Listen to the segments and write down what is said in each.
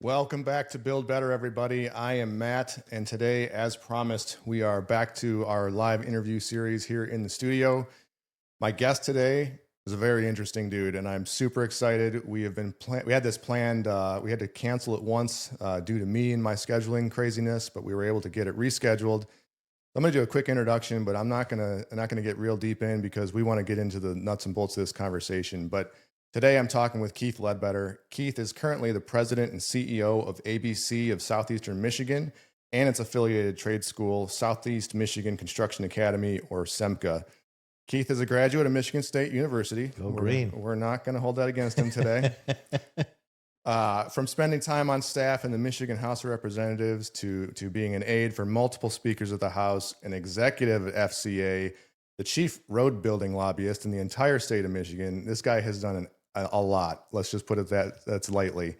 Welcome back to Build Better, everybody. I am Matt, and today, as promised, we are back to our live interview series here in the studio. My guest today is a very interesting dude, and I'm super excited. We had this planned. We had to cancel it once due to me and my scheduling craziness, but we were able to get it rescheduled. I'm going to do a quick introduction, but I'm not going to get real deep in because we want to get into the nuts and bolts of this conversation. But today I'm talking with Keith Ledbetter. Keith is currently the president and CEO of ABC of Southeastern Michigan and its affiliated trade school, Southeast Michigan Construction Academy, or SEMCA. Keith is a graduate of Michigan State University. Go green. We're not going to hold that against him today. From spending time on staff in the Michigan House of Representatives to being an aide for multiple speakers of the House, an executive at FCA, the chief road building lobbyist in the entire state of Michigan, this guy has done a lot. Let's just put it that's lightly.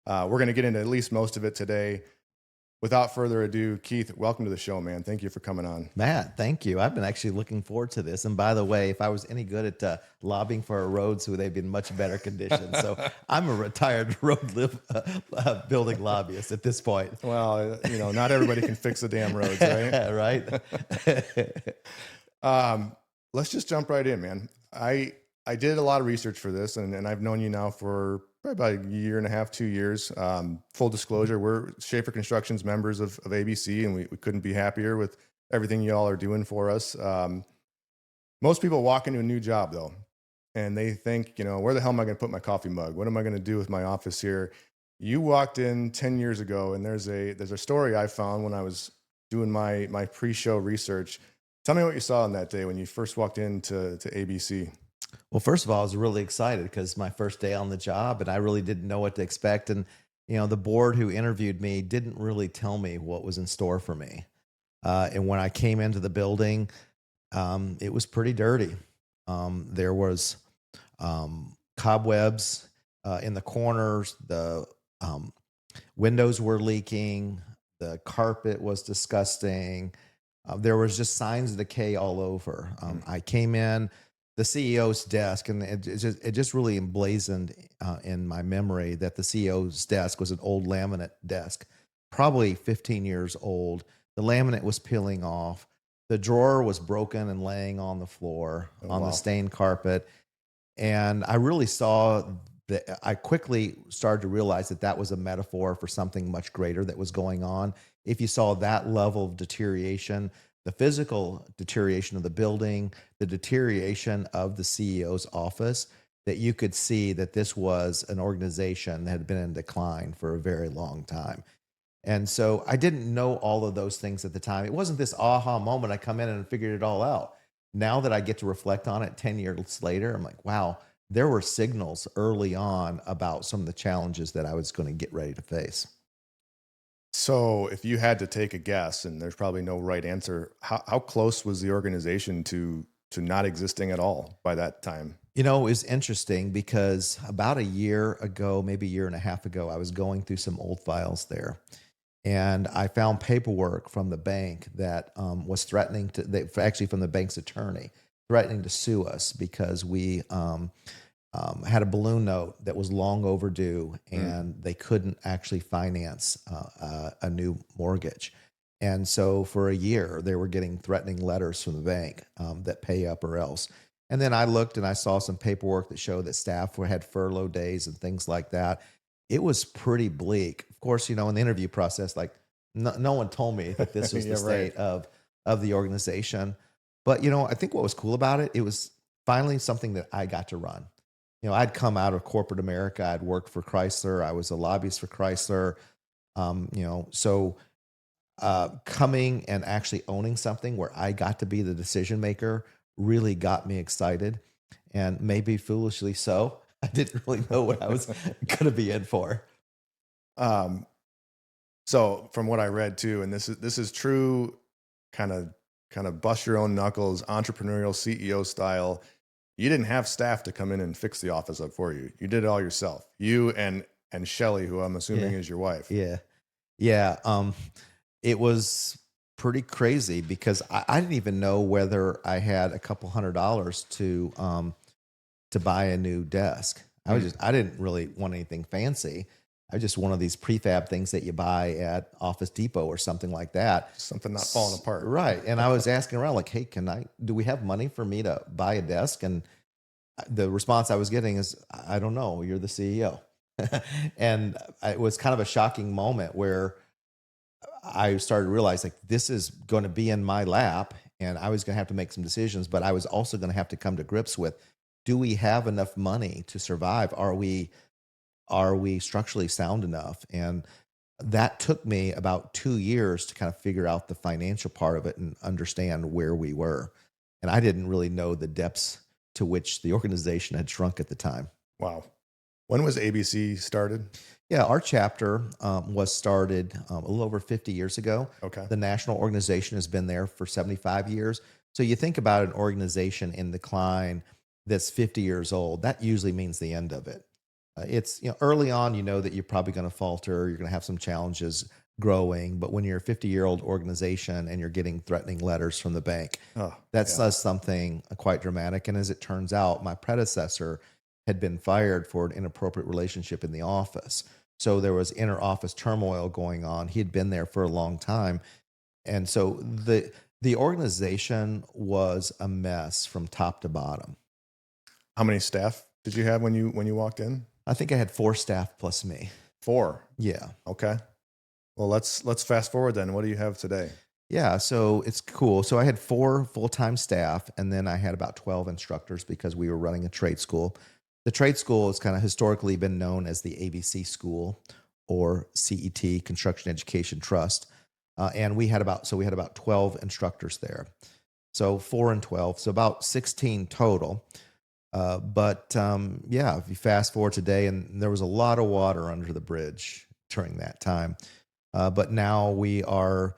We're going to get into at least most of it today. Without further ado, Keith, welcome to the show, man. Thank you for coming on. Matt, thank you. I've been actually looking forward to this. And by the way, if I was any good at lobbying for our roads, they'd be in much better condition. So I'm a retired building lobbyist at this point. Well, not everybody can fix the damn roads, right? Right. Let's just jump right in, man. I did a lot of research for this, and I've known you now for probably about a year and a half, 2 years. Full disclosure, we're Schaefer Construction's members of ABC, and we couldn't be happier with everything you all are doing for us. Most people walk into a new job, though, and they think, where the hell am I going to put my coffee mug? What am I going to do with my office here? You walked in 10 years ago, and there's a story I found when I was doing my pre-show research. Tell me what you saw on that day when you first walked into ABC. Well, first of all, I was really excited because my first day on the job and I really didn't know what to expect. And, the board who interviewed me didn't really tell me what was in store for me. And when I came into the building, it was pretty dirty. There was cobwebs in the corners. The windows were leaking. The carpet was disgusting. There was just signs of decay all over. I came in the CEO's desk, and it just really emblazoned in my memory that the CEO's desk was an old laminate desk, probably 15 years old. The laminate was peeling off. The drawer was broken and laying on the floor on the stained carpet. And I really saw that. I quickly started to realize that was a metaphor for something much greater that was going on. If you saw that level of deterioration, the physical deterioration of the building, the deterioration of the CEO's office, that you could see that this was an organization that had been in decline for a very long time. And so I didn't know all of those things at the time. It wasn't this aha moment. I come in and figured it all out. Now that I get to reflect on it 10 years later, I'm like, wow, there were signals early on about some of the challenges that I was going to get ready to face. So if you had to take a guess, and there's probably no right answer, how close was the organization to not existing at all by that time? It was interesting because about a year ago, maybe a year and a half ago, I was going through some old files there. And I found paperwork from the bank that was threatening actually from the bank's attorney, threatening to sue us because we had a balloon note that was long overdue, and they couldn't actually finance a new mortgage. And so for a year, they were getting threatening letters from the bank that pay up or else. And then I looked and I saw some paperwork that showed that staff had furlough days and things like that. It was pretty bleak. Of course, in the interview process, like no one told me that this was the state of the organization. But, I think what was cool about it, it was finally something that I got to run. I'd come out of corporate America. I'd worked for Chrysler. I was a lobbyist for Chrysler. So coming and actually owning something where I got to be the decision maker really got me excited, and maybe foolishly so. I didn't really know what I was going to be in for. So from what I read too, and this is true, kind of bust your own knuckles, entrepreneurial CEO style. You didn't have staff to come in and fix the office up for you. You did it all yourself. You and Shelly, who I'm assuming is your wife. Yeah. It was pretty crazy because I didn't even know whether I had a couple $100 to buy a new desk. I didn't really want anything fancy. I just one of these prefab things that you buy at Office Depot or something like that. Something not falling apart. Right. And I was asking around like, hey, do we have money for me to buy a desk? And the response I was getting is, I don't know, you're the CEO. And it was kind of a shocking moment where I started to realize like this is going to be in my lap and I was going to have to make some decisions, but I was also going to have to come to grips with, do we have enough money to survive? Are we structurally sound enough? And that took me about 2 years to kind of figure out the financial part of it and understand where we were. And I didn't really know the depths to which the organization had shrunk at the time. Wow. When was ABC started? Yeah, our chapter was started a little over 50 years ago. Okay. The national organization has been there for 75 years. So you think about an organization in decline that's 50 years old, that usually means the end of it. It's, early on, that you're probably going to falter, you're going to have some challenges growing, but when you're a 50-year-old organization and you're getting threatening letters from the bank, that says something quite dramatic. And as it turns out, my predecessor had been fired for an inappropriate relationship in the office. So there was inter-office turmoil going on. He had been there for a long time. And so the organization was a mess from top to bottom. How many staff did you have when you walked in? I think I had 4 staff plus me. 4. Yeah. Okay. Well, let's fast forward then. What do you have today? Yeah, so it's cool. So I had 4 full-time staff, and then I had about 12 instructors because we were running a trade school. The trade school has kind of historically been known as the ABC School or CET, Construction Education Trust. And we had about 12 instructors there. So 4 and 12, so about 16 total. If you fast forward today, and there was a lot of water under the bridge during that time. But now we are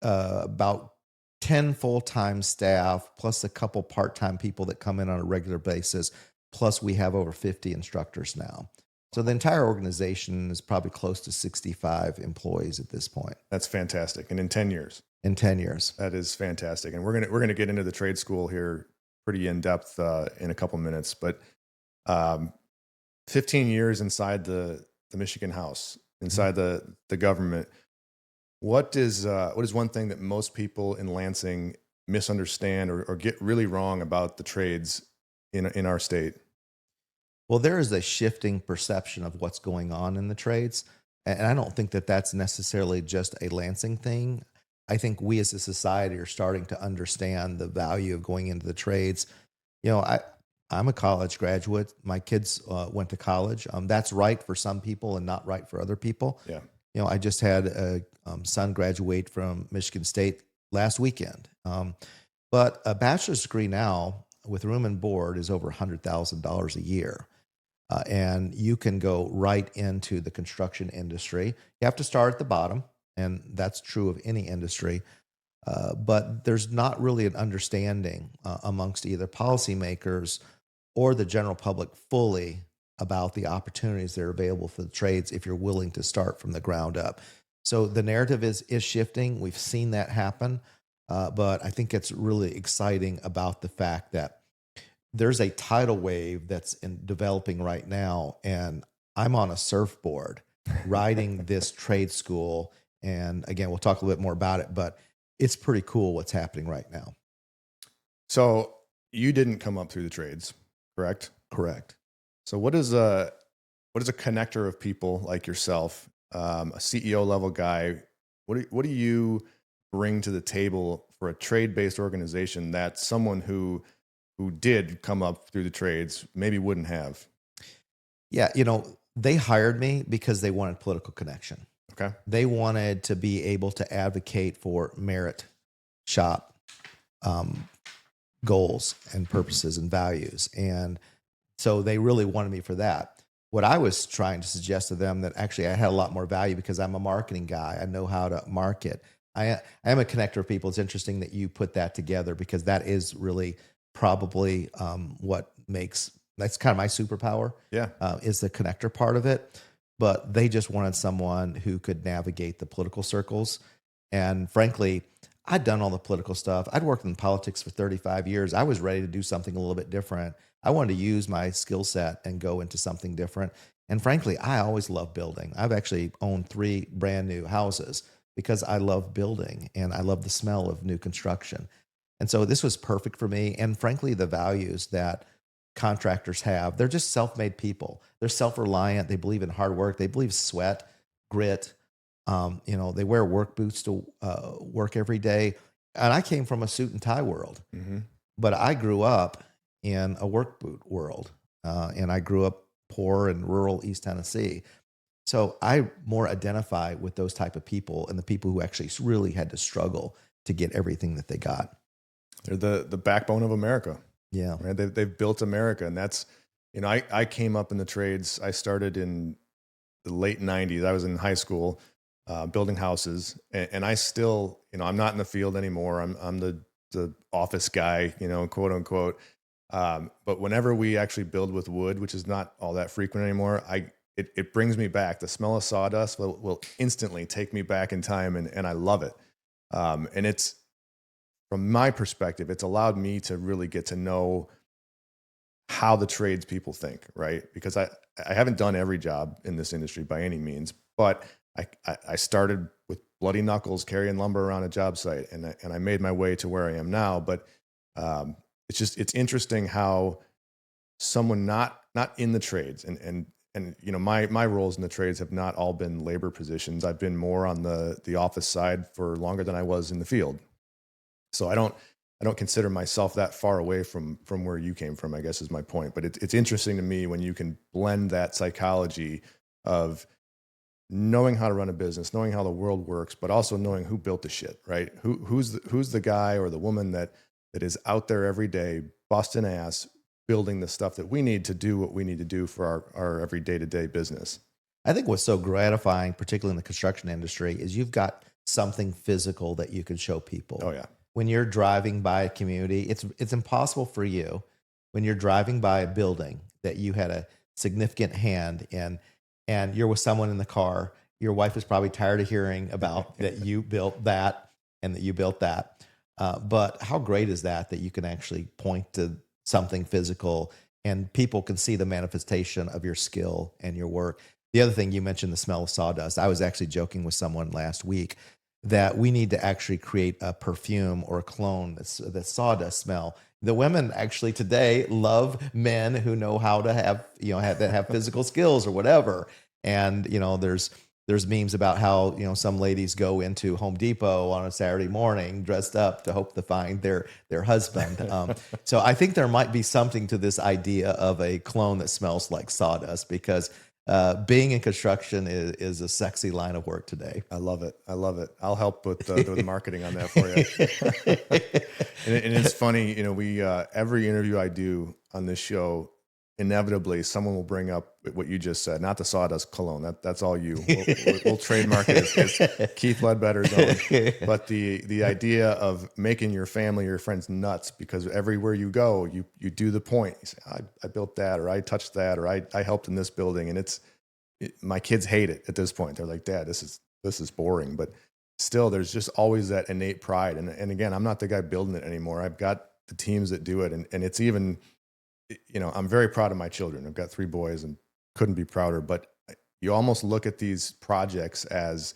about 10 full-time staff, plus a couple part-time people that come in on a regular basis. Plus we have over 50 instructors now. So the entire organization is probably close to 65 employees at this point. That's fantastic. And in 10 years. In 10 years. That is fantastic. And we're going to get into the trade school here pretty in depth in a couple minutes, but 15 years inside the Michigan House, inside the government. What is one thing that most people in Lansing misunderstand or get really wrong about the trades in our state? Well, there is a shifting perception of what's going on in the trades. And I don't think that that's necessarily just a Lansing thing. I think we as a society are starting to understand the value of going into the trades. I'm a college graduate. My kids went to college. That's right for some people and not right for other people. Yeah. I just had a son graduate from Michigan State last weekend. But a bachelor's degree now with room and board is over $100,000 a year. And you can go right into the construction industry. You have to start at the bottom, and that's true of any industry. But there's not really an understanding amongst either policymakers or the general public fully about the opportunities that are available for the trades if you're willing to start from the ground up. So the narrative is shifting. We've seen that happen. But I think it's really exciting about the fact that there's a tidal wave that's developing right now, and I'm on a surfboard riding this trade school. And again, we'll talk a little bit more about it, but it's pretty cool what's happening right now. So you didn't come up through the trades, correct? Correct. So what is a connector of people like yourself, a CEO level guy? What do you bring to the table for a trade-based organization that someone who did come up through the trades maybe wouldn't have? Yeah, they hired me because they wanted political connection. Okay. They wanted to be able to advocate for merit shop goals and purposes and values. And so they really wanted me for that. What I was trying to suggest to them that actually I had a lot more value because I'm a marketing guy. I know how to market. I am a connector of people. It's interesting that you put that together because that is really probably that's kind of my superpower. Yeah. Is the connector part of it. But they just wanted someone who could navigate the political circles. And frankly, I'd done all the political stuff. I'd worked in politics for 35 years. I was ready to do something a little bit different. I wanted to use my skill set and go into something different. And frankly, I always love building. I've actually owned 3 brand new houses because I love building and I love the smell of new construction. And so this was perfect for me. And frankly, the values that contractors have, they're just self-made people. They're self-reliant. They believe in hard work. They believe sweat, grit. They wear work boots to work every day. And I came from a suit and tie world, Hmm. but I grew up in a work boot world, and I grew up poor in rural East Tennessee. So I more identify with those type of people and the people who actually really had to struggle to get everything that they got. They're the backbone of America, Yeah. right? They've built America, and that's, I came up in the trades. I started in the late '90s. I was in high school, building houses, and I still, I'm not in the field anymore. I'm the office guy, quote unquote. But whenever we actually build with wood, which is not all that frequent anymore, it brings me back. The smell of sawdust will instantly take me back in time, and I love it. And it's, from my perspective, it's allowed me to really get to know how the tradespeople think, right? Because I haven't done every job in this industry by any means, but I started with bloody knuckles carrying lumber around a job site, and I made my way to where I am now. But it's interesting how someone not in the trades, and my roles in the trades have not all been labor positions. I've been more on the office side for longer than I was in the field. So I don't consider myself that far away from where you came from, I guess is my point. But it's interesting to me when you can blend that psychology of knowing how to run a business, knowing how the world works, but also knowing who built the shit, right? Who's the guy or the woman that is out there every day, busting ass, building the stuff that we need to do what we need to do for our every day-to-day business. I think what's so gratifying, particularly in the construction industry, is you've got something physical that you can show people. Oh yeah. When you're driving by a community, it's impossible for you when you're driving by a building that you had a significant hand in, and you're with someone in the car. Your wife is probably tired of hearing about that you built that and that you built that. But how great is that you can actually point to something physical and people can see the manifestation of your skill and your work. The other thing you mentioned, the smell of sawdust. I was actually joking with someone last week that we need to actually create a perfume or a cologne that's sawdust smell. The women actually today love men who know how to have physical skills or whatever. And there's memes about how some ladies go into Home Depot on a Saturday morning dressed up to hope to find their husband. So I think there might be something to this idea of a cologne that smells like sawdust, because being in construction is a sexy line of work today. I love it. I'll help with the marketing on that for you. And it's funny, we every interview I do on this show, inevitably someone will bring up what you just said, not the sawdust cologne. That's all you. We'll trademark it as Keith Ledbetter's own. But the idea of making your family, your friends nuts, because everywhere you go, you do the point. You say, I built that, or I touched that, or I helped in this building, and my kids hate it at this point. They're like, Dad, this is boring. But still, there's just always that innate pride. And again, I'm not the guy building it anymore. I've got the teams that do it, and it's even, I'm very proud of my children. I've got 3 boys and couldn't be prouder. But you almost look at these projects as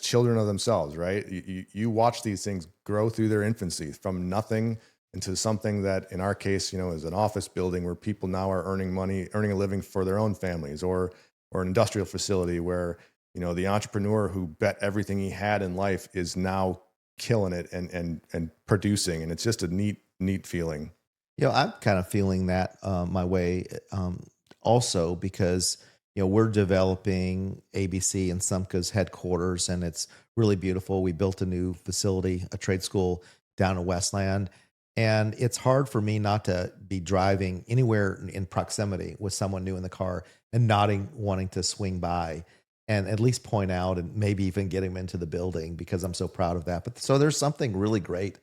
children of themselves, right? You watch these things grow through their infancy from nothing into something that, in our case, is an office building where people now are earning money, earning a living for their own families, or an industrial facility where, the entrepreneur who bet everything he had in life is now killing it and producing. And it's just a neat feeling. I'm kind of feeling that my way also, because we're developing ABC and SEMCA's headquarters, and it's really beautiful. We built a new facility, a trade school down in Westland, and it's hard for me not to be driving anywhere in proximity with someone new in the car and wanting to swing by and at least point out and maybe even get him into the building, because I'm so proud of that. But so there's something really great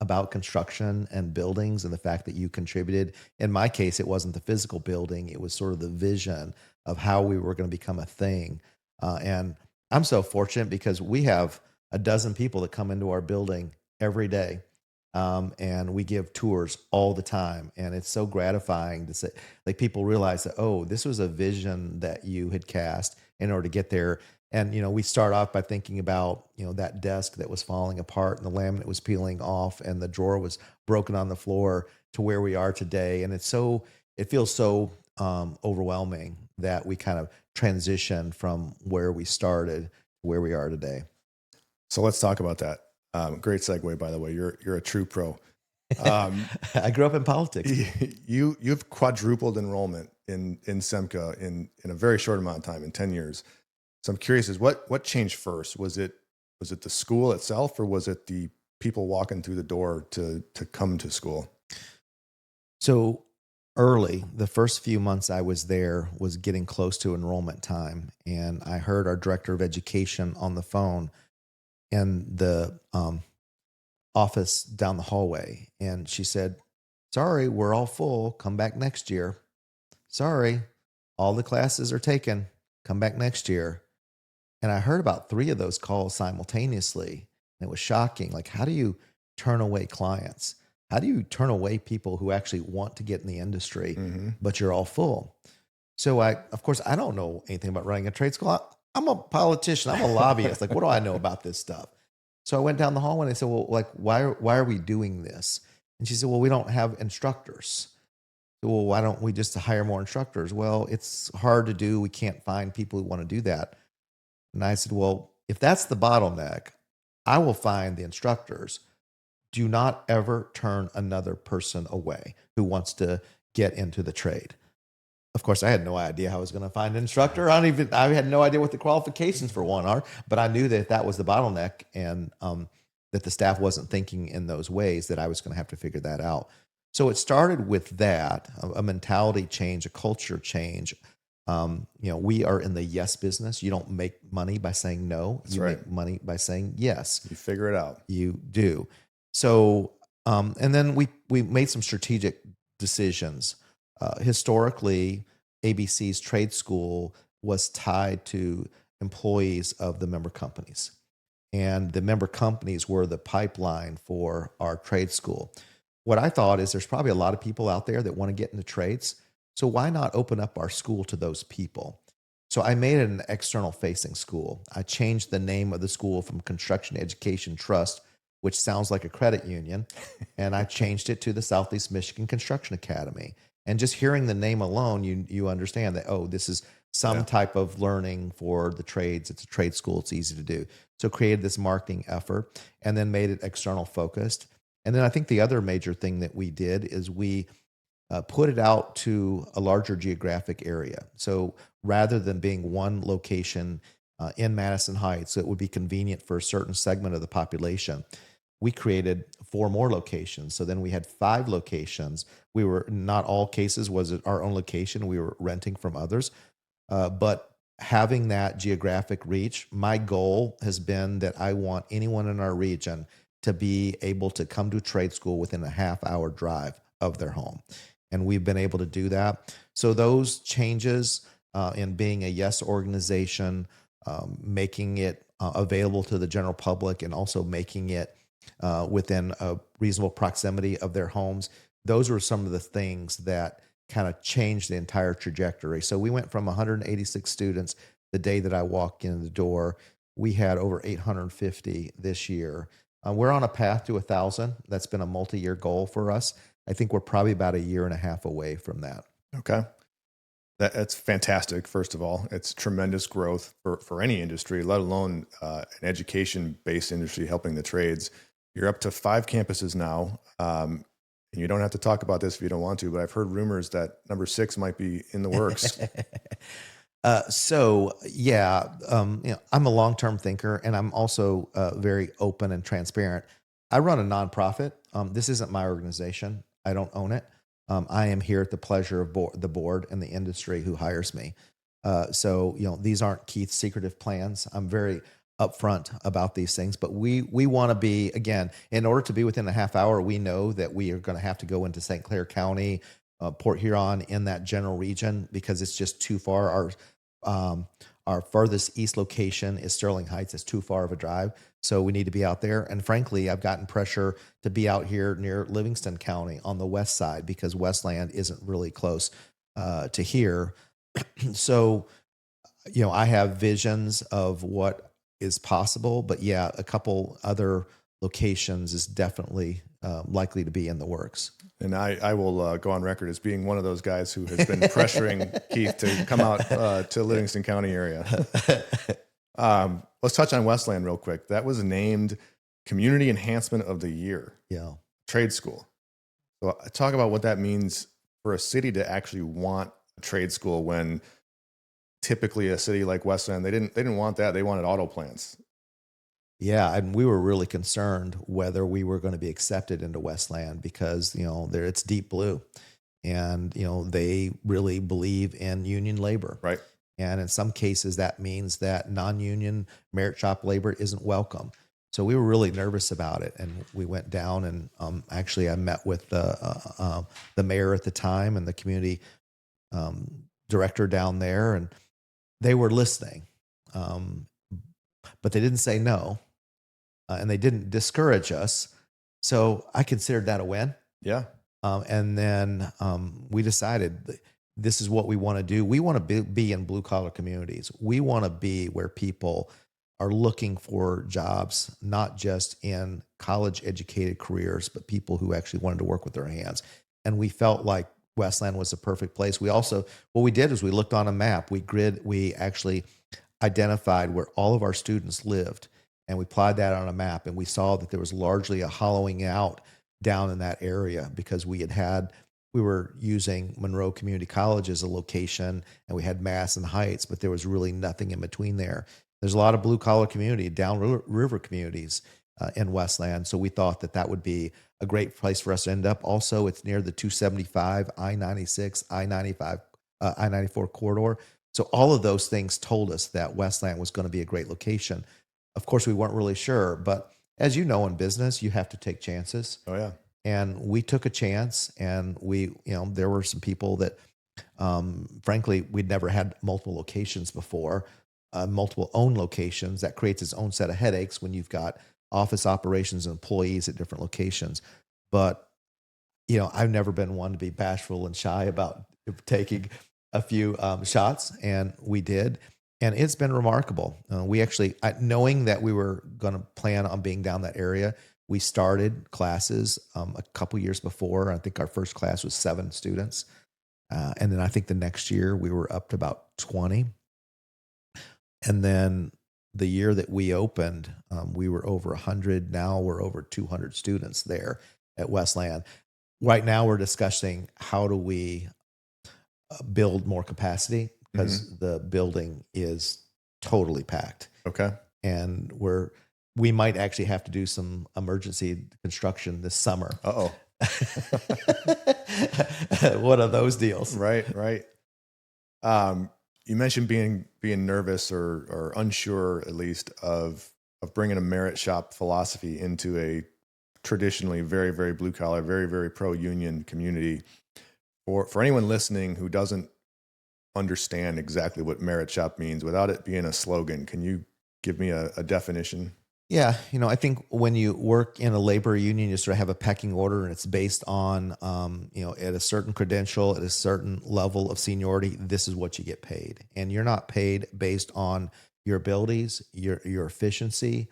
about construction and buildings and the fact that you contributed. In my case, it wasn't the physical building. It was sort of the vision of how we were going to become a thing. And I'm so fortunate because we have a dozen people that come into our building every day. And we give tours all the time. And it's so gratifying to say, like, people realize that, oh, this was a vision that you had cast in order to get there. And, we start off by thinking about, that desk that was falling apart and the laminate was peeling off and the drawer was broken on the floor to where we are today. And it feels so overwhelming that we kind of transition from where we started to where we are today. So let's talk about that. Great segue, by the way. You're a true pro. I grew up in politics. You've quadrupled enrollment in SEMCA in a very short amount of time, in 10 years. So I'm curious, what changed first? Was it the school itself, or was it the people walking through the door to come to school? So early, the first few months I was there was getting close to enrollment time, and I heard our director of education on the phone in the office down the hallway, and she said, "Sorry, we're all full. Come back next year. Sorry, all the classes are taken. Come back next year." And I heard about 3 of those calls simultaneously, and it was shocking. Like, how do you turn away clients? How do you turn away people who actually want to get in the industry, but you're all full? So of course, I don't know anything about running a trade school. I'm a politician. I'm a lobbyist. Like, what do I know about this stuff? So I went down the hallway and I said, well, like, why are we doing this? And she said, well, we don't have instructors. So, well, why don't we just hire more instructors? Well, it's hard to do. We can't find people who want to do that. And I said, well, if that's the bottleneck, I will find the instructors. Do not ever turn another person away who wants to get into the trade. Of course, I had no idea how I was going to find an instructor. I had no idea what the qualifications for one are, but I knew that that was the bottleneck, and that the staff wasn't thinking in those ways, that I was going to have to figure that out. So it started with that, a mentality change, a culture change. We are in the yes business. You don't make money by saying no. That's you right. make money by saying yes. You figure it out. You do. So, and then we made some strategic decisions. Historically, ABC's trade school was tied to employees of the member companies. And the member companies were the pipeline for our trade school. What I thought is there's probably a lot of people out there that want to get into trades. So why not open up our school to those people? So I made it an external facing school. I changed the name of the school from Construction Education Trust, which sounds like a credit union, and I changed it to the Southeast Michigan Construction Academy. And just hearing the name alone, you understand that, oh, this is some type of learning for the trades. It's a trade school. It's easy to do. So created this marketing effort and then made it external focused. And then I think the other major thing that we did is we put it out to a larger geographic area. So rather than being one location in Madison Heights, so it would be convenient for a certain segment of the population, we created 4 more locations. So then we had 5 locations. We were, not all cases was it our own location. We were renting from others. But having that geographic reach, my goal has been that I want anyone in our region to be able to come to trade school within a half-hour drive of their home. And we've been able to do that. So those changes in being a yes organization, making it available to the general public, and also making it within a reasonable proximity of their homes, those were some of the things that kind of changed the entire trajectory. So we went from 186 students the day that I walked in the door. We had over 850 this year. We're on a path to 1,000. That's been a multi-year goal for us. I think we're probably about a year and a half away from that. Okay. That's fantastic. First of all, it's tremendous growth for any industry, let alone an education-based industry helping the trades. You're up to 5 campuses now. And you don't have to talk about this if you don't want to, but I've heard rumors that number 6 might be in the works. I'm a long-term thinker, and I'm also very open and transparent. I run a nonprofit. This isn't my organization. I don't own it. I am here at the pleasure of the board and the industry who hires me. So these aren't Keith's secretive plans. I'm very upfront about these things, but we want to be, again, in order to be within a half hour, we know that we are going to have to go into St. Clair County, Port Huron, in that general region, because it's just too far. Our furthest east location is Sterling Heights. It's too far of a drive, so we need to be out there. And frankly, I've gotten pressure to be out here near Livingston County on the west side because Westland isn't really close to here. So, I have visions of what is possible, but yeah, a couple other locations is definitely likely to be in the works. And I will go on record as being one of those guys who has been pressuring Keith to come out to Livingston County area. Let's touch on Westland real quick. That was named Community Enhancement of the Year. Yeah. Trade school. So talk about what that means for a city to actually want a trade school when typically a city like Westland, they didn't want that. They wanted auto plants. Yeah, and we were really concerned whether we were going to be accepted into Westland because there it's deep blue, and they really believe in union labor, right? And in some cases, that means that non-union merit shop labor isn't welcome. So we were really nervous about it, and we went down and actually I met with the mayor at the time and the community director down there, and they were listening, but they didn't say no. And they didn't discourage us. So I considered that a win. Yeah. And then we decided this is what we want to do. We want to be in blue collar communities. We want to be where people are looking for jobs, not just in college educated careers, but people who actually wanted to work with their hands. And we felt like Westland was the perfect place. We also, what we did is we looked on a map, we actually identified where all of our students lived. And we plotted that on a map, and we saw that there was largely a hollowing out down in that area because we were using Monroe Community College as a location, and we had Mass and Heights, but there was really nothing in between there. There's a lot of blue collar community, downriver communities in Westland. So we thought that would be a great place for us to end up. Also, it's near the 275, I-96, I-95, I-94 corridor. So all of those things told us that Westland was going to be a great location. Of course, we weren't really sure, but as you know, in business, you have to take chances. Oh yeah. And we took a chance, and there were some people that, frankly, we'd never had multiple locations before, multiple own locations. That creates its own set of headaches when you've got office operations and employees at different locations. But, I've never been one to be bashful and shy about taking a few shots, and we did. And it's been remarkable. We actually, knowing that we were going to plan on being down that area, we started classes a couple years before. I think our first class was 7 students. And then I think the next year we were up to about 20. And then the year that we opened, we were over 100. Now we're over 200 students there at Westland. Right now we're discussing how do we build more capacity, because the building is totally packed. Okay. And we might actually have to do some emergency construction this summer. Uh-oh. One of those deals. Right. You mentioned being nervous or unsure, at least, of bringing a merit shop philosophy into a traditionally very, very blue collar, very, very pro-union community. For anyone listening who doesn't understand exactly what merit shop means without it being a slogan, can you give me a definition? Yeah. I think when you work in a labor union, you sort of have a pecking order, and it's based on, at a certain credential, at a certain level of seniority, this is what you get paid. And you're not paid based on your abilities, your efficiency,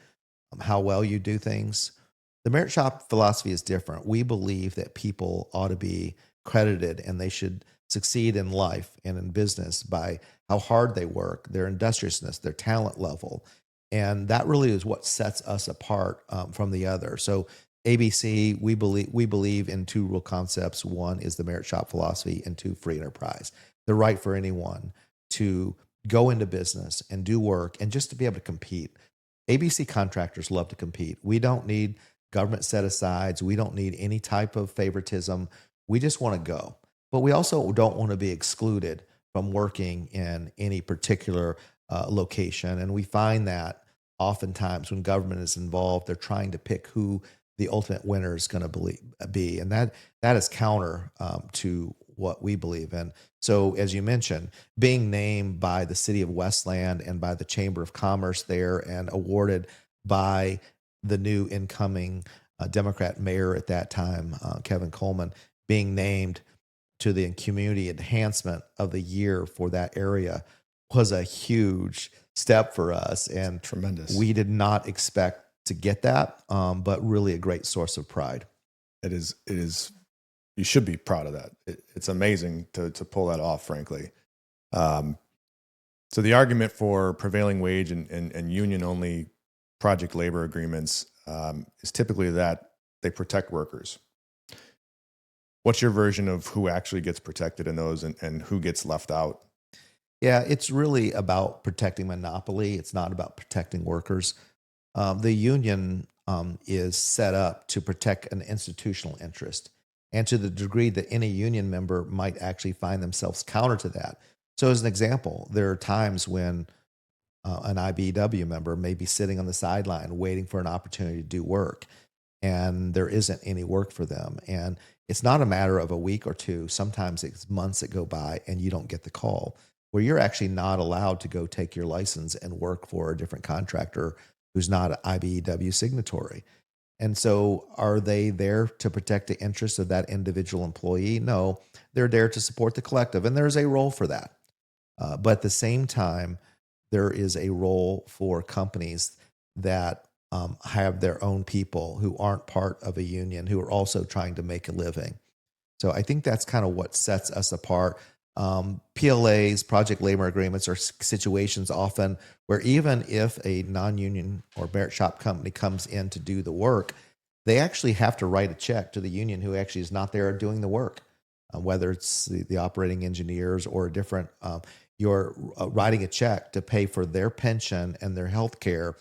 how well you do things. The merit shop philosophy is different. We believe that people ought to be credited, and they should succeed in life and in business by how hard they work, their industriousness, their talent level. And that really is what sets us apart from the other. So ABC, we believe in 2 real concepts. 1 is the merit shop philosophy, and 2, free enterprise. The right for anyone to go into business and do work and just to be able to compete. ABC contractors love to compete. We don't need government set-asides. We don't need any type of favoritism. We just want to go. But we also don't want to be excluded from working in any particular location. And we find that oftentimes when government is involved, they're trying to pick who the ultimate winner is going to be. And that is counter to what we believe in. So, as you mentioned, being named by the city of Westland and by the Chamber of Commerce there and awarded by the new incoming Democrat mayor at that time, Kevin Coleman, being named to the community enhancement of the year for that area was a huge step for us. And Tremendous. we did not expect to get that, but really a great source of pride. It is. You should be proud of that. It's amazing to pull that off, frankly. So the argument for prevailing wage and union-only project labor agreements is typically that they protect workers. What's your version of who actually gets protected in those and who gets left out? Yeah, it's really about protecting monopoly. It's not about protecting workers. The union is set up to protect an institutional interest, and to the degree that any union member might actually find themselves counter to that. So, as an example, there are times when an IBEW member may be sitting on the sideline waiting for an opportunity to do work, and there isn't any work for them. And it's not a matter of a week or two. Sometimes it's months that go by and you don't get the call, where you're actually not allowed to go take your license and work for a different contractor who's not an IBEW signatory. And so are they there to protect the interests of that individual employee? No, they're there to support the collective, and there's a role for that. But at the same time, there is a role for companies that have their own people who aren't part of a union, who are also trying to make a living. So I think that's kind of what sets us apart. PLAs, project labor agreements, are situations often where even if a non-union or merit shop company comes in to do the work, they actually have to write a check to the union who actually is not there doing the work, whether it's the operating engineers or a different, you're writing a check to pay for their pension and their health care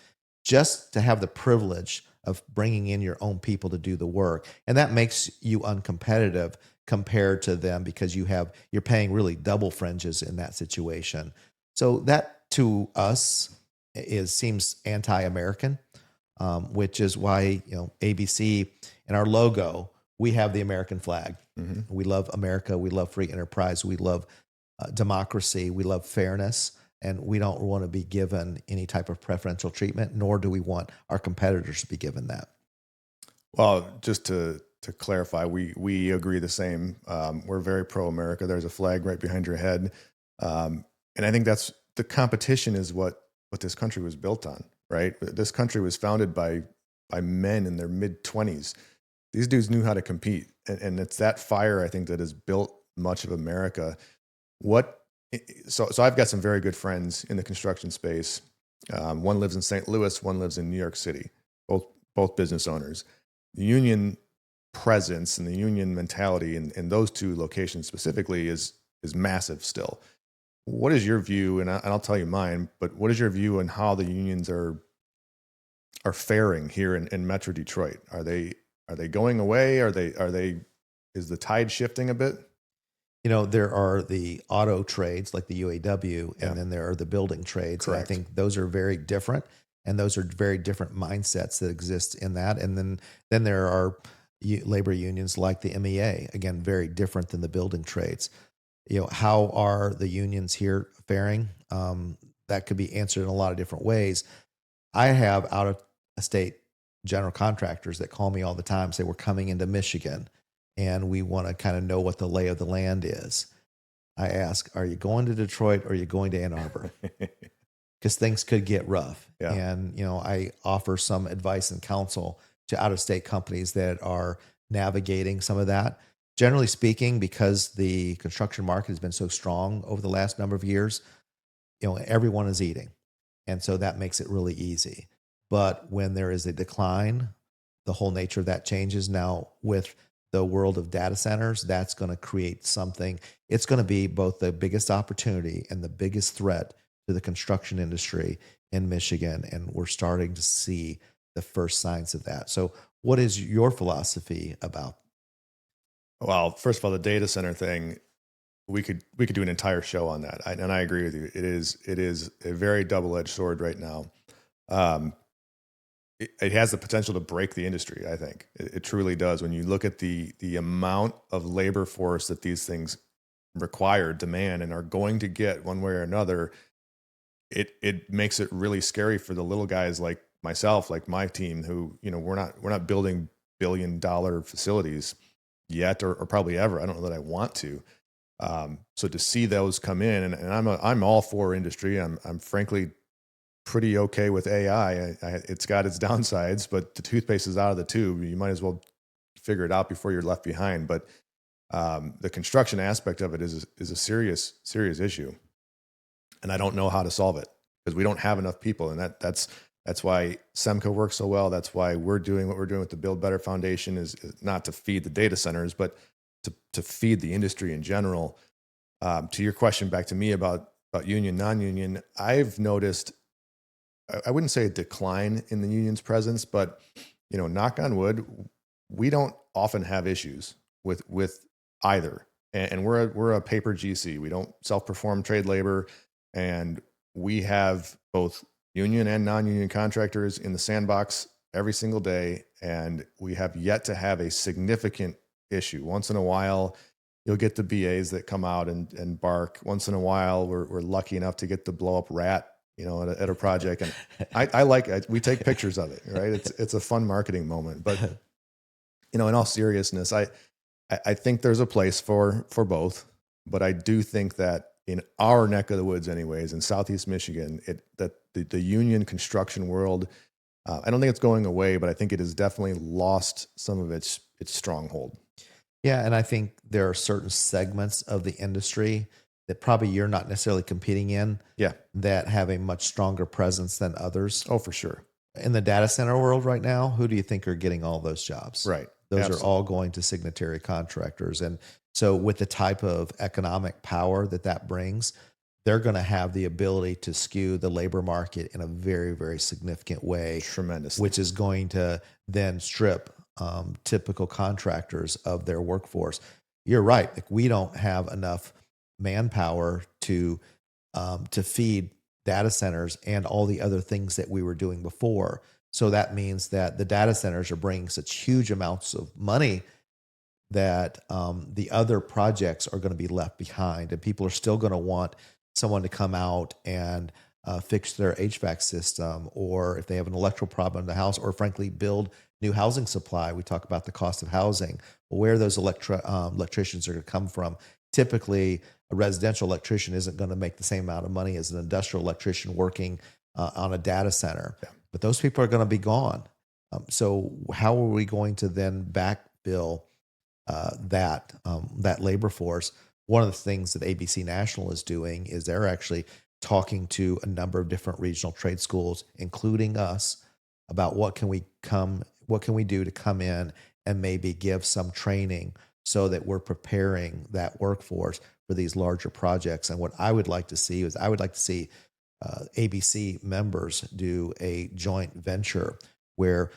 just to have the privilege of bringing in your own people to do the work. And that makes you uncompetitive compared to them because you're paying really double fringes in that situation. So that to us seems anti-American, which is why ABC in our logo we have the American flag. Mm-hmm. We love America. We love free enterprise. We love democracy. We love fairness. And we don't want to be given any type of preferential treatment, nor do we want our competitors to be given that. Well, just to clarify, we agree the same. We're very pro-America. There's a flag right behind your head. And I think that's the competition is what this country was built on, right? This country was founded by men in their mid-20s. These dudes knew how to compete. And it's that fire, I think, that has built much of America. So I've got some very good friends in the construction space. One lives in St. Louis, one lives in New York City, both business owners. The union presence and the union mentality in those two locations specifically is massive still. What is your view, and I'll tell you mine, but what is your view on how the unions are faring here in Metro Detroit? Are they going away? Is the tide shifting a bit? There are the auto trades like the UAW, and then there are the building trades. Correct. And I think those are very different, and those are very different mindsets that exist in that. And then there are labor unions like the MEA, again, very different than the building trades. How are the unions here faring? That could be answered in a lot of different ways. I have out-of-state general contractors that call me all the time, say we're coming into Michigan, and we want to kind of know what the lay of the land is. I ask, are you going to Detroit or are you going to Ann Arbor? Because things could get rough. Yeah. And, I offer some advice and counsel to out-of-state companies that are navigating some of that. Generally speaking, because the construction market has been so strong over the last number of years, everyone is eating. And so that makes it really easy. But when there is a decline, the whole nature of that changes. Now with the world of data centers, that's going to create something. It's going to be both the biggest opportunity and the biggest threat to the construction industry in Michigan. And we're starting to see the first signs of that. So what is your philosophy about? Well, first of all, the data center thing, we could do an entire show on that. And I agree with you. It is a very double-edged sword right now. it has the potential to break the industry. I think it truly does. When you look at the amount of labor force that these things require, demand, and are going to get one way or another, it makes it really scary for the little guys like myself, like my team, who, we're not building $1 billion facilities yet, or probably ever. I don't know that I want to. So to see those come in, and I'm all for industry. I'm frankly pretty okay with AI. It's got its downsides, but the toothpaste is out of the tube. You might as well figure it out before you're left behind. But the construction aspect of it is a serious issue, and I don't know how to solve it because we don't have enough people, and that's why SEMCA works so well. That's why we're doing what we're doing with the Build Better Foundation is not to feed the data centers, but to feed the industry in general. To your question back to me about union, non-union, I've noticed, I wouldn't say a decline in the union's presence, but knock on wood, we don't often have issues with either. And we're a paper GC. We don't self-perform trade labor, and we have both union and non-union contractors in the sandbox every single day, and we have yet to have a significant issue. Once in a while, you'll get the BAs that come out and bark. Once in a while, we're lucky enough to get the blow up rat, at a project. And I like it. We take pictures of it, right? It's a fun marketing moment. But, in all seriousness, I think there's a place for both, but I do think that in our neck of the woods anyways, in Southeast Michigan, that the union construction world, I don't think it's going away, but I think it has definitely lost some of its stronghold. Yeah, and I think there are certain segments of the industry that probably you're not necessarily competing in, Yeah. that have a much stronger presence than others. Oh, for sure. In the data center world right now, who do you think are getting all those jobs? Right. Those Absolutely. are all going to signatory contractors. And so with the type of economic power that brings, they're going to have the ability to skew the labor market in a very, very significant way. Tremendously. Which is going to then strip typical contractors of their workforce. You're right. Like, we don't have enough manpower to feed data centers and all the other things that we were doing before. So that means that the data centers are bringing such huge amounts of money that the other projects are going to be left behind, and people are still going to want someone to come out and fix their HVAC system, or if they have an electrical problem in the house, or frankly build new housing supply. We talk about the cost of housing, where those electricians are going to come from. Typically, a residential electrician isn't going to make the same amount of money as an industrial electrician working on a data center. Yeah. But those people are going to be gone. So how are we going to then backfill that labor force? One of the things that ABC National is doing is they're actually talking to a number of different regional trade schools, including us, about what can we do to come in and maybe give some training so that we're preparing that workforce for these larger projects. And what I would like to see is ABC members do a joint venture where,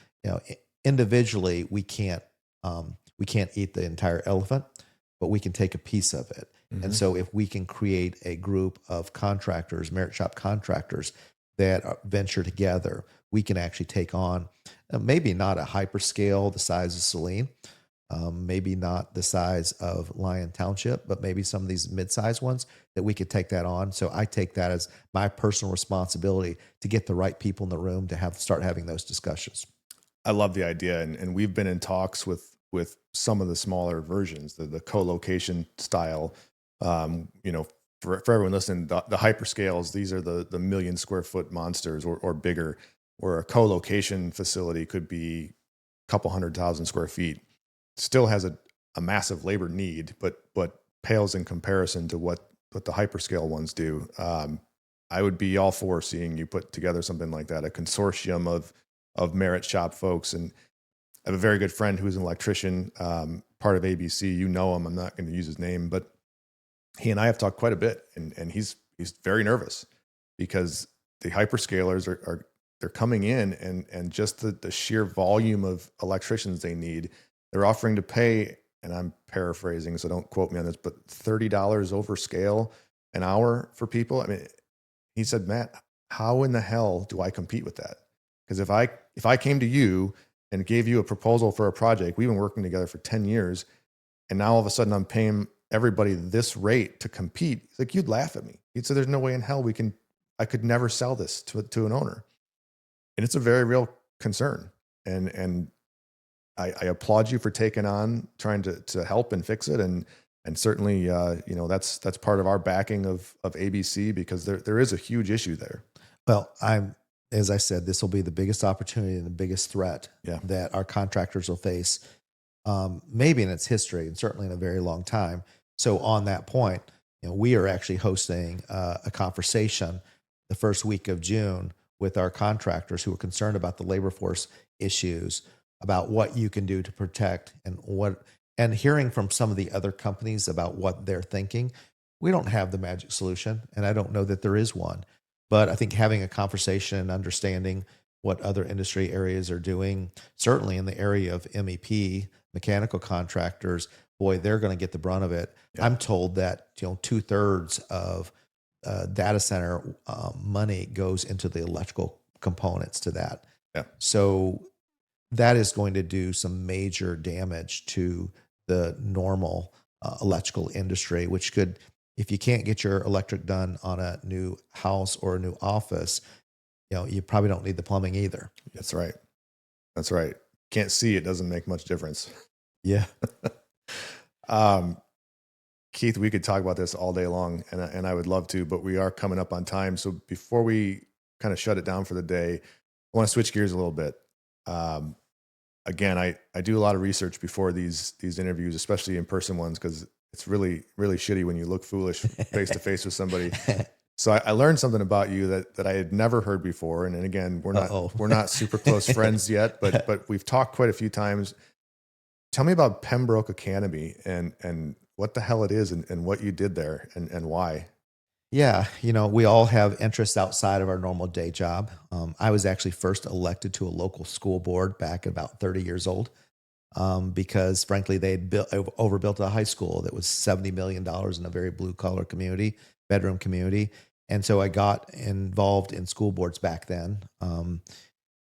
individually we can't eat the entire elephant, but we can take a piece of it. Mm-hmm. And so if we can create a group of contractors, merit shop contractors that venture together, we can actually take on maybe not a hyperscale the size of Saline, maybe not the size of Lyon Township, but maybe some of these mid-sized ones that we could take that on. So I take that as my personal responsibility to get the right people in the room to start having those discussions. I love the idea. And we've been in talks with some of the smaller versions, the co-location style. For everyone listening, the hyperscales, these are the million square foot monsters or bigger, where a co-location facility could be a couple 100,000 square feet. Still has a massive labor need, but pales in comparison to what the hyperscale ones do. I would be all for seeing you put together something like that, a consortium of merit shop folks. And I have a very good friend who's an electrician, part of ABC. You know him. I'm not going to use his name, but he and I have talked quite a bit, and he's very nervous because the hyperscalers they're coming in, and just the sheer volume of electricians they need. They're offering to pay, and I'm paraphrasing, so don't quote me on this, but $30 over scale an hour for people. I mean, he said, Matt, how in the hell do I compete with that? Because if I came to you and gave you a proposal for a project, we've been working together for 10 years, and now all of a sudden I'm paying everybody this rate to compete, like, you'd laugh at me. You'd say, there's no way in hell I could never sell this to an owner. And it's a very real concern. And I applaud you for taking on trying to help and fix it. And certainly, that's part of our backing of ABC, because there is a huge issue there. Well, as I said, this will be the biggest opportunity and the biggest threat that our contractors will face, maybe in its history, and certainly in a very long time. So on that point, we are actually hosting a conversation the first week of June with our contractors who are concerned about the labor force issues, about what you can do to protect, and hearing from some of the other companies about what they're thinking. We don't have the magic solution, and I don't know that there is one. But I think having a conversation and understanding what other industry areas are doing, certainly in the area of MEP, mechanical contractors, boy, they're going to get the brunt of it. Yeah. I'm told that 2/3 of data center money goes into the electrical components to that. Yeah. So that is going to do some major damage to the normal electrical industry, which could, if you can't get your electric done on a new house or a new office, you probably don't need the plumbing either. That's right. That's right. Can't see, it doesn't make much difference. Yeah. Keith, we could talk about this all day long, and I would love to, but we are coming up on time. So before we kind of shut it down for the day, I want to switch gears a little bit. Again, I do a lot of research before these interviews, especially in-person ones, because it's really, really shitty when you look foolish face to face with somebody. So I learned something about you that I had never heard before. And again, we're not super close friends yet, but we've talked quite a few times. Tell me about Pembroke Academy and what the hell it is and what you did there and why. Yeah, we all have interests outside of our normal day job. I was actually first elected to a local school board back at about 30 years old, because frankly, they had overbuilt a high school that was $70 million in a very blue-collar community, bedroom community. And so I got involved in school boards back then.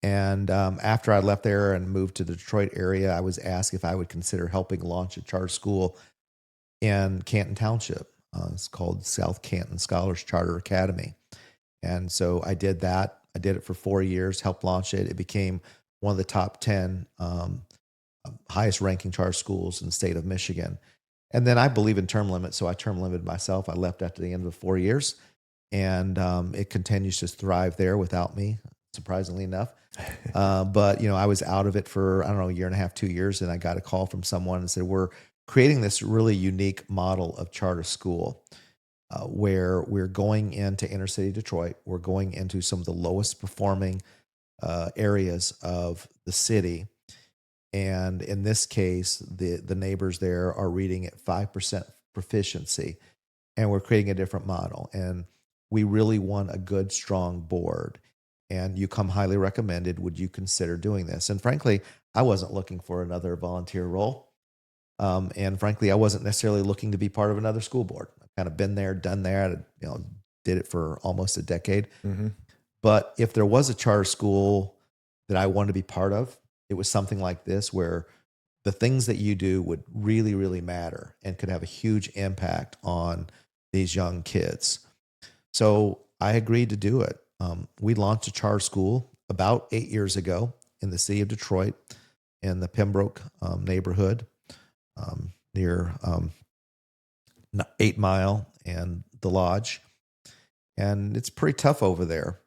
After I left there and moved to the Detroit area, I was asked if I would consider helping launch a charter school in Canton Township. It's called South Canton Scholars Charter Academy. And so I did that. I did it for 4 years, helped launch it. It became one of the top 10 highest ranking charter schools in the state of Michigan. And then I believe in term limits, so I term limited myself. I left after the end of the 4 years, and it continues to thrive there without me, surprisingly enough. But, I was out of it for, I don't know, a year and a half, 2 years, and I got a call from someone and said, we're creating this really unique model of charter school where we're going into inner city Detroit. We're going into some of the lowest performing areas of the city. And in this case, the neighbors there are reading at 5% proficiency, and we're creating a different model. And we really want a good, strong board. And you come highly recommended. Would you consider doing this? And frankly, I wasn't looking for another volunteer role. And frankly, I wasn't necessarily looking to be part of another school board. I've kind of been there, done that, did it for almost a decade. Mm-hmm. But if there was a charter school that I wanted to be part of, it was something like this, where the things that you do would really, really matter and could have a huge impact on these young kids. So I agreed to do it. We launched a charter school about 8 years ago in the city of Detroit in the Pembroke neighborhood. Near 8 Mile and the Lodge. And it's pretty tough over there,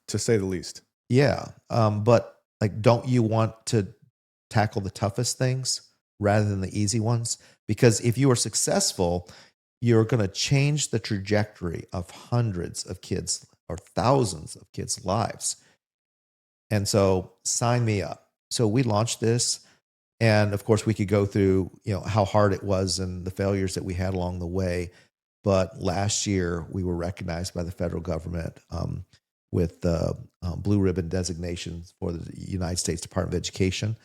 to say the least. Yeah. But don't you want to tackle the toughest things rather than the easy ones? Because if you are successful, you're going to change the trajectory of hundreds of kids or thousands of kids' lives. And so sign me up. So we launched this. And of course, we could go through, how hard it was and the failures that we had along the way. But last year, we were recognized by the federal government with blue ribbon designations for the United States Department of Education.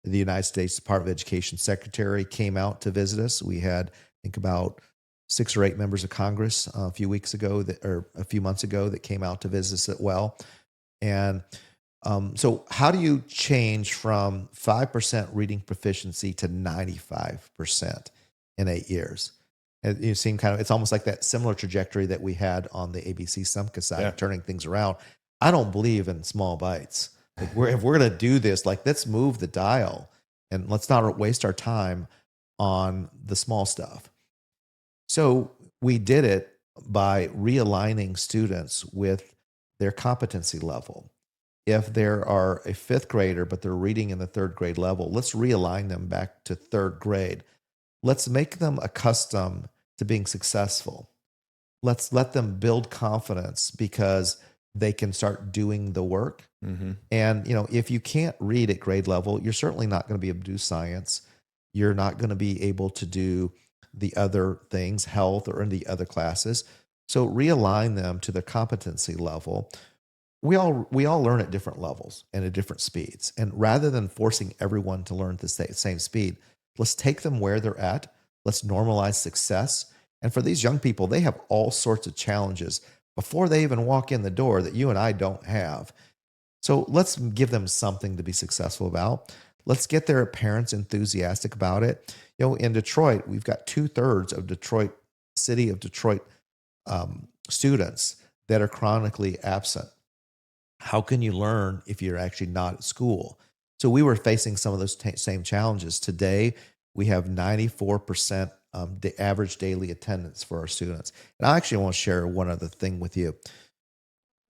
The United States Department of Education secretary came out to visit us. We had, I think, about 6 or 8 members of Congress a few months ago that came out to visit us as well. And So how do you change from 5% reading proficiency to 95% in 8 years? And you seem kind of, it's almost like that similar trajectory that we had on the ABC SEMCA side, Yeah. turning things around. I don't believe in small bites. Like if we're going to do this, like let's move the dial and let's not waste our time on the small stuff. So we did it by realigning students with their competency level. If there are a fifth grader, but they're reading in the third grade level, let's realign them back to third grade. Let's make them accustomed to being successful. Let's let them build confidence because they can start doing the work. Mm-hmm. And, if you can't read at grade level, you're certainly not going to be able to do science. You're not going to be able to do the other things, health or in the other classes. So realign them to the competency level. We all learn at different levels and at different speeds. And rather than forcing everyone to learn at the same speed, let's take them where they're at. Let's normalize success. And for these young people, they have all sorts of challenges before they even walk in the door that you and I don't have. So let's give them something to be successful about. Let's get their parents enthusiastic about it. In Detroit, we've got 2/3 of city of Detroit students that are chronically absent. How can you learn if you're actually not at school? So we were facing some of those same challenges. Today, we have 94% the average daily attendance for our students. And I actually want to share one other thing with you.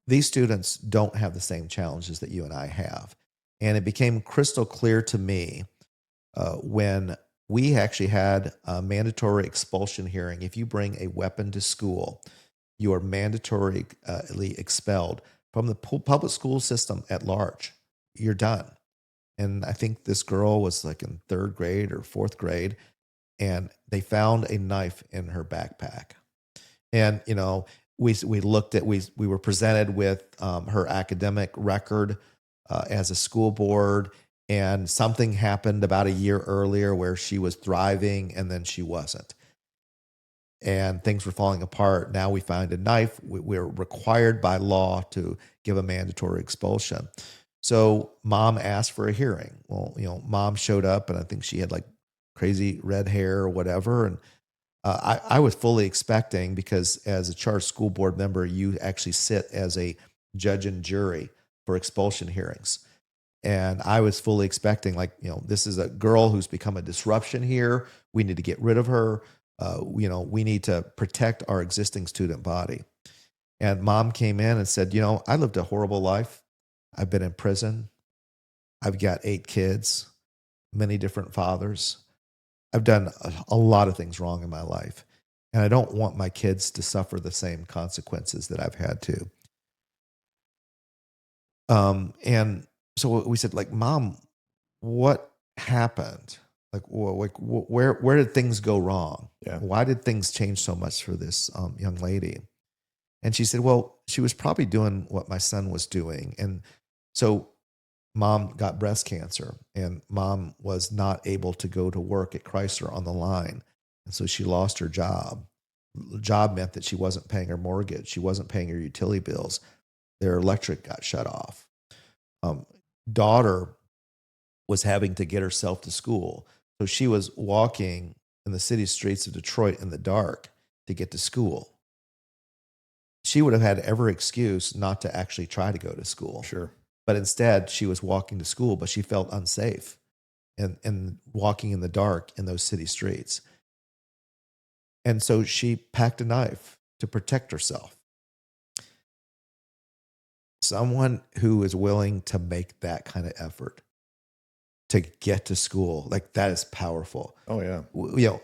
These students don't have the same challenges that you and I have. And it became crystal clear to me when we actually had a mandatory expulsion hearing. If you bring a weapon to school, you are mandatorily expelled from the public school system at large. You're done. And I think this girl was like in third grade or fourth grade, and they found a knife in her backpack. And, we were presented with her academic record as a school board, and something happened about a year earlier where she was thriving and then she wasn't. And things were falling apart. Now we find a knife. We're required by law to give a mandatory expulsion. So mom asked for a hearing. Well, mom showed up, and I think she had like crazy red hair or whatever. And I was fully expecting, because as a charter school board member, you actually sit as a judge and jury for expulsion hearings. And I was fully expecting, this is a girl who's become a disruption here. We need to get rid of her. We need to protect our existing student body. And mom came in and said, I lived a horrible life. I've been in prison. I've got 8 kids, many different fathers. I've done a lot of things wrong in my life. And I don't want my kids to suffer the same consequences that I've had to. And so we said, Mom, what happened? Where did things go wrong? Yeah. Why did things change so much for this young lady? And she said, well, she was probably doing what my son was doing. And so mom got breast cancer, and mom was not able to go to work at Chrysler on the line. And so she lost her job. The job meant that she wasn't paying her mortgage. She wasn't paying her utility bills. Their electric got shut off. Daughter was having to get herself to school. So she was walking in the city streets of Detroit in the dark to get to school. She would have had every excuse not to actually try to go to school. Sure. But instead, she was walking to school, but she felt unsafe and walking in the dark in those city streets. And so she packed a knife to protect herself. Someone who is willing to make that kind of effort to get to school, that is powerful. Oh, yeah.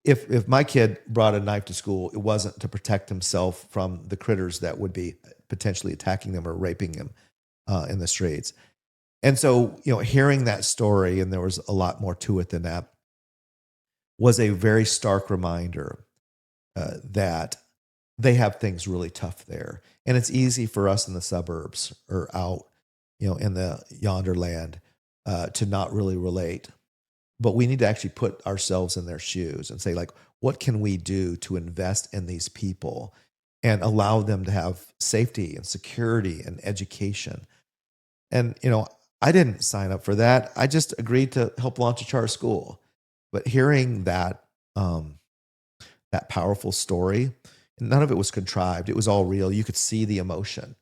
If my kid brought a knife to school, it wasn't to protect himself from the critters that would be potentially attacking them or raping him in the streets. And so, hearing that story, and there was a lot more to it than that, was a very stark reminder that they have things really tough there. And it's easy for us in the suburbs or out, in the yonder land to not really relate. But we need to actually put ourselves in their shoes and say, what can we do to invest in these people and allow them to have safety and security and education? And, I didn't sign up for that. I just agreed to help launch a charter school. But hearing that powerful story, none of it was contrived. It was all real. You could see the emotion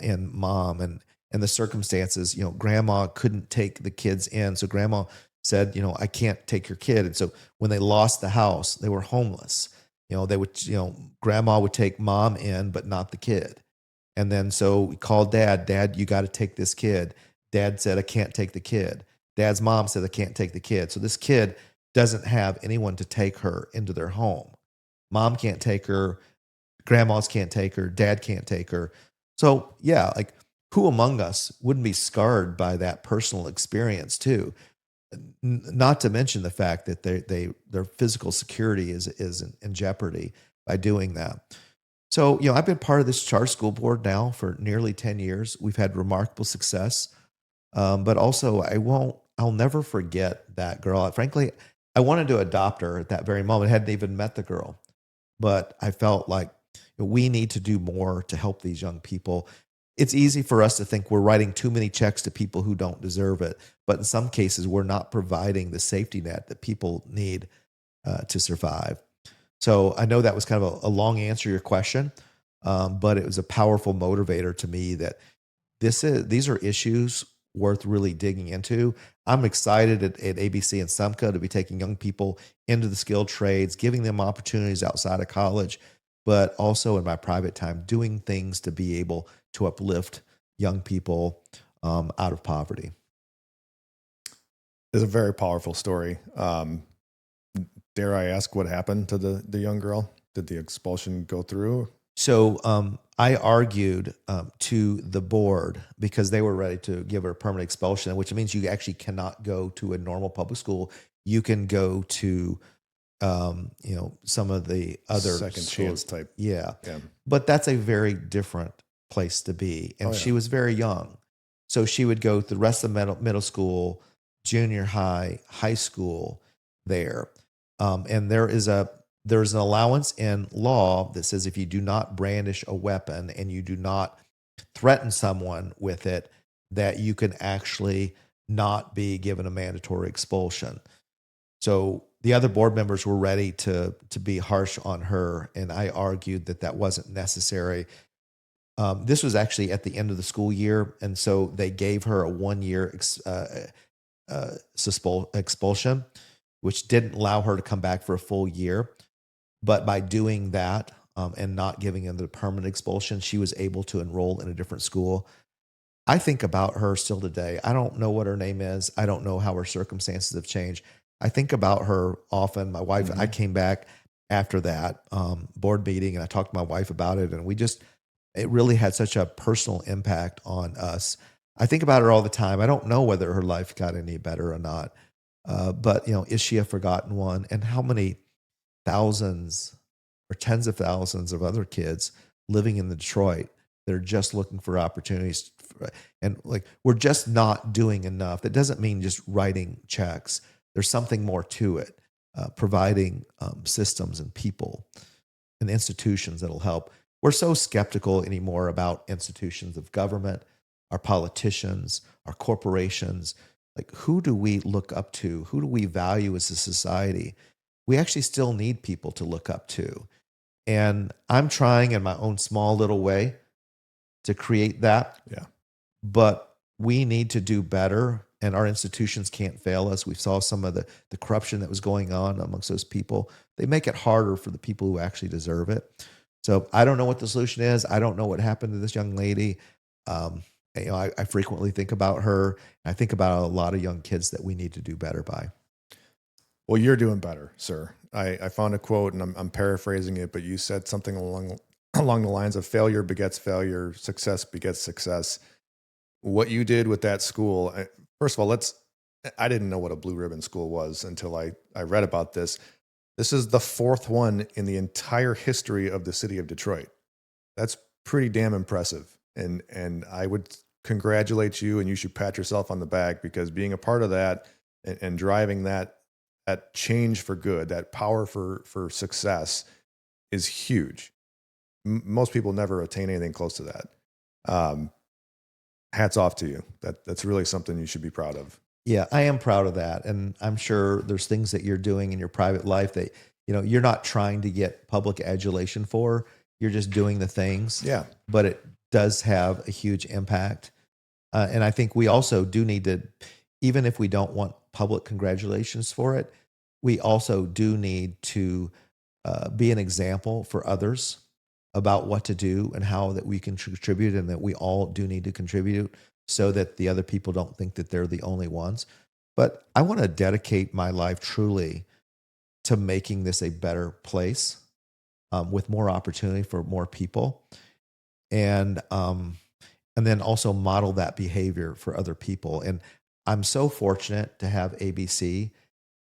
in mom and the circumstances. Grandma couldn't take the kids in. So grandma said, I can't take your kid. And so when they lost the house, they were homeless. They would, grandma would take mom in, but not the kid. And then so we called dad. Dad, you got to take this kid. Dad said, I can't take the kid. Dad's mom said, I can't take the kid. So this kid doesn't have anyone to take her into their home. Mom can't take her. Grandmas can't take her. Dad can't take her. So yeah, like who among us wouldn't be scarred by that personal experience too? Not to mention the fact that their physical security is in jeopardy by doing that. So, I've been part of this charter school board now for nearly 10 years. We've had remarkable success. But also I'll never forget that girl. Frankly, I wanted to adopt her at that very moment. I hadn't even met the girl, but I felt like we need to do more to help these young people. It's easy for us to think we're writing too many checks to people who don't deserve it. But in some cases, we're not providing the safety net that people need to survive. So I know that was kind of a long answer to your question, but it was a powerful motivator to me that these are issues worth really digging into. I'm excited at ABC and SEMCA to be taking young people into the skilled trades, giving them opportunities outside of college, but also in my private time, doing things to be able to uplift young people out of poverty. It's a very powerful story. Dare I ask what happened to the young girl? Did the expulsion go through? So I argued to the board because they were ready to give her permanent expulsion, which means you actually cannot go to a normal public school. You can go to, some of the other second chance type. Yeah. Yeah. But that's a very different place to be. And she was very young. So she would go through the rest of middle school, junior high, high school there. And there's an allowance in law that says if you do not brandish a weapon and you do not threaten someone with it, that you can actually not be given a mandatory expulsion. So the other board members were ready to be harsh on her, and I argued that wasn't necessary. This was actually at the end of the school year, and so they gave her a 1-year expulsion, which didn't allow her to come back for a full year. But by doing that and not giving her the permanent expulsion, she was able to enroll in a different school. I think about her still today. I don't know what her name is. I don't know how her circumstances have changed. I think about her often. My wife, I came back after that board meeting and I talked to my wife about it. And it really had such a personal impact on us. I think about her all the time. I don't know whether her life got any better or not. But, is she a forgotten one? And how many thousands or tens of thousands of other kids living in Detroit that are just looking for opportunities. And we're just not doing enough. That doesn't mean just writing checks. There's something more to it, providing systems and people and institutions that'll help. We're so skeptical anymore about institutions of government, our politicians, our corporations. Who do we look up to? Who do we value as a society? We actually still need people to look up to. And I'm trying in my own small little way to create that. Yeah. But we need to do better, and our institutions can't fail us. We saw some of the corruption that was going on amongst those people. They make it harder for the people who actually deserve it. So I don't know what the solution is. I don't know what happened to this young lady. I frequently think about her. I think about a lot of young kids that we need to do better by. Well, you're doing better, sir. I found a quote, and I'm paraphrasing it, but you said something along the lines of failure begets failure, success begets success. What you did with that school, first of all, I didn't know what a blue ribbon school was until I read about this. This is the fourth one in the entire history of the city of Detroit. That's pretty damn impressive. And I would congratulate you, and you should pat yourself on the back, because being a part of that and driving that change for good, that power for success is huge. Most people never attain anything close to that. hats off to you. That's really something you should be proud of. Yeah, I am proud of that. And I'm sure there's things that you're doing in your private life that, you're not trying to get public adulation for. You're just doing the things. Yeah. But it does have a huge impact. And I think we also do need to, even if we don't want public congratulations for it, we also do need to be an example for others about what to do and how that we can contribute, and that we all do need to contribute so that the other people don't think that they're the only ones. But I want to dedicate my life truly to making this a better place, with more opportunity for more people, and then also model that behavior for other people. And I'm so fortunate to have ABC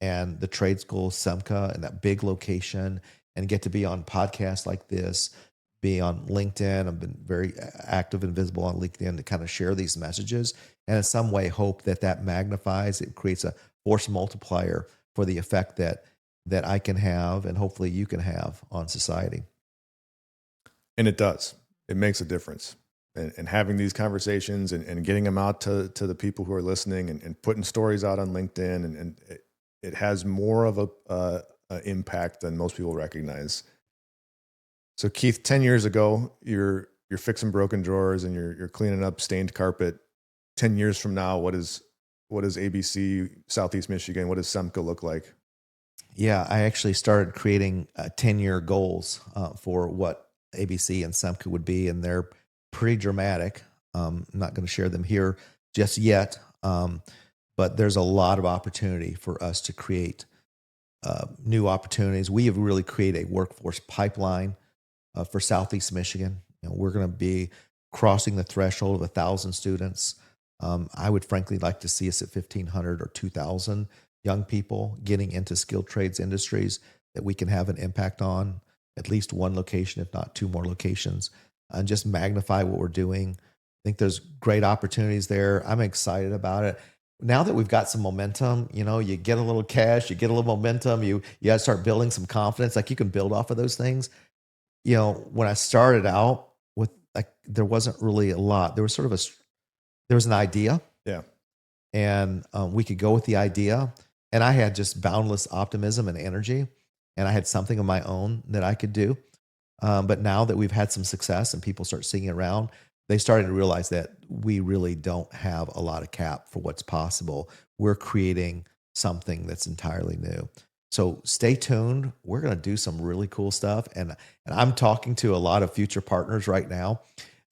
and the trade school SEMCA and that big location, and get to be on podcasts like this, be on LinkedIn. I've been very active and visible on LinkedIn to kind of share these messages, and in some way hope that magnifies, it creates a force multiplier for the effect that I can have, and hopefully you can have, on society. And it does. It makes a difference. And having these conversations and getting them out to the people who are listening, and putting stories out on LinkedIn, and it has more of a impact than most people recognize. So Keith, 10 years ago, you're fixing broken drawers and you're cleaning up stained carpet. 10 years from now, what does ABC Southeast Michigan, what does SEMCA look like? Yeah, I actually started creating 10-year goals for what ABC and SEMCA would be, and they're pretty dramatic. I'm not going to share them here just yet, but there's a lot of opportunity for us to create new opportunities. We have really created a workforce pipeline for Southeast Michigan. We're going to be crossing the threshold of 1,000 students. I would frankly like to see us at 1,500 or 2,000 young people getting into skilled trades industries that we can have an impact on at least one location, if not two more locations, and just magnify what we're doing. I think there's great opportunities there. I'm excited about it. Now that we've got some momentum, you get a little cash, you get a little momentum, you got to start building some confidence. Like, you can build off of those things. When I started out with, there wasn't really a lot. There was there was an idea. Yeah. And we could go with the idea. And I had just boundless optimism and energy. And I had something of my own that I could do. But now that we've had some success and people start seeing it around, they started to realize that we really don't have a lot of cap for what's possible. We're creating something that's entirely new. So stay tuned. We're going to do some really cool stuff. And I'm talking to a lot of future partners right now.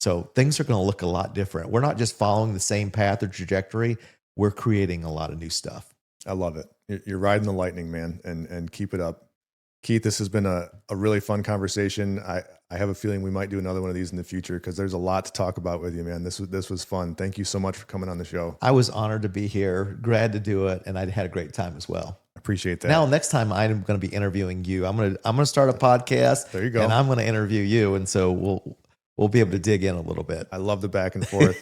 So things are going to look a lot different. We're not just following the same path or trajectory. We're creating a lot of new stuff. I love it. You're riding the lightning, man, and keep it up. Keith, this has been a really fun conversation. I have a feeling we might do another one of these in the future, because there's a lot to talk about with you, man. This was fun. Thank you so much for coming on the show. I was honored to be here, glad to do it, and I had a great time as well. Appreciate that. Now, next time I'm going to be interviewing you. I'm going to start a podcast. There you go. And I'm going to interview you, and so we'll be able to dig in a little bit. I love the back and forth.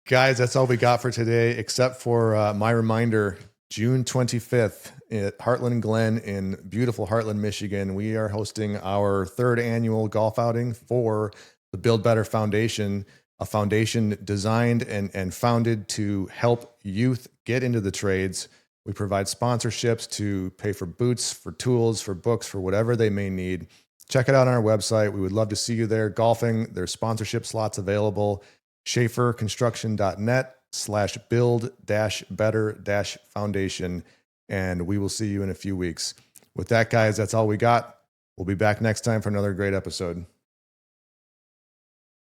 Guys, that's all we got for today, except for my reminder. June 25th at Heartland Glen in beautiful Heartland, Michigan, we are hosting our third annual golf outing for the Build Better Foundation, a foundation designed and founded to help youth get into the trades. We provide sponsorships to pay for boots, for tools, for books, for whatever they may need. Check it out on our website. We would love to see you there golfing. There's sponsorship slots available. SchaeferConstruction.net/build-better-foundation. And we will see you in a few weeks. With that, guys, that's all we got. We'll be back next time for another great episode.